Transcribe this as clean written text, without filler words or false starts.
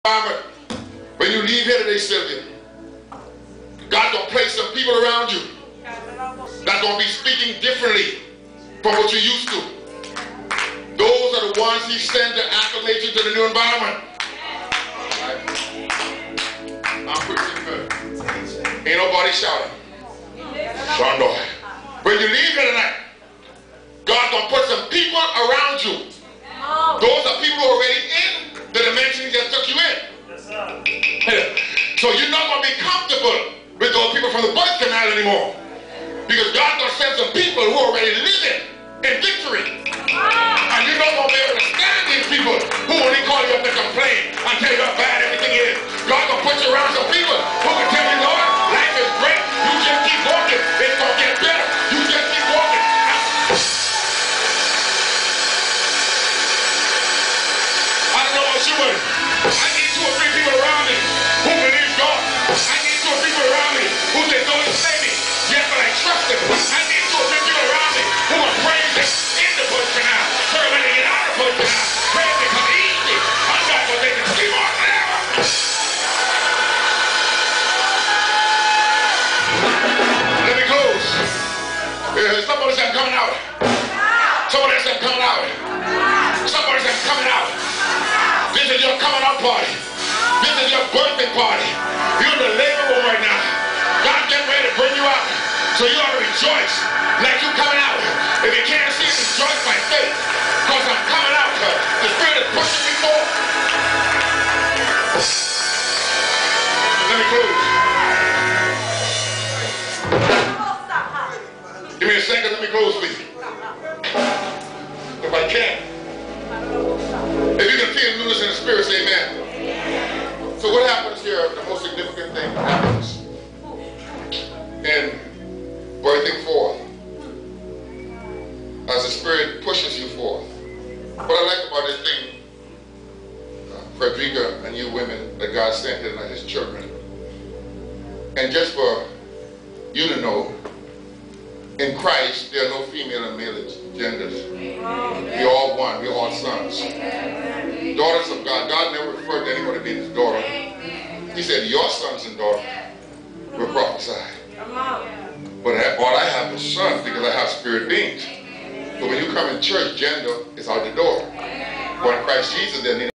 environment. When you leave here today, Sylvia, God's going to place some people around you that's going to be speaking differently from what you're used to. Those are the ones He sends to acclimate you to the new environment. I'm preaching good. Ain't nobody shouting. Shondo. When you leave here tonight, God's going to put some people around you. Those are people who are already in the dimension He just took you in. So you're not going to be comfortable with those people from the birth canal anymore. Because God's going to send some people who are already living in victory. And you're not going to be able to stand these people who only call you up to complain and tell you how bad everything is. God's going to put you around some people who can tell you, Lord, life is great. You just keep walking. It's going to get better. You just keep walking. I don't know about you, but I need 2 or 3 people around me who believe God. I need 2 or 3 people around me who say, don't slay me. Yes, but I trust Him. I need 2 or 3 people around me who are praising in the bush canal. So when they get out of the bush canal, praise become easy. I'm not going to make it keep on forever. Let me close. Somebody said I'm coming out. Somebody said I'm coming out. Somebody said I'm coming out. This is your coming out party. This is your birthday party. You're in the labor room right now. God's getting ready to bring you out. So you ought to rejoice like you're coming out. If you can't see it, rejoice by faith. Because I'm coming out. The Spirit is pushing me forward. Let me close. Give me a second. Let me close, please. If I can. If you can feel newness in the Spirit, say amen. So what happens here, the most significant thing happens in birthing forth as the Spirit pushes you forth. What I like about this thing, Frederica and you women that God sent here as His children, and just for you to know, in Christ there are no female and male genders. We're all one. We're all sons. Daughters of God. God never referred to anybody being His daughter. He said, your sons and daughters will prophesy. But all I have is sons because I have spirit beings. So when you come in church, gender is out the door. But in Christ Jesus, there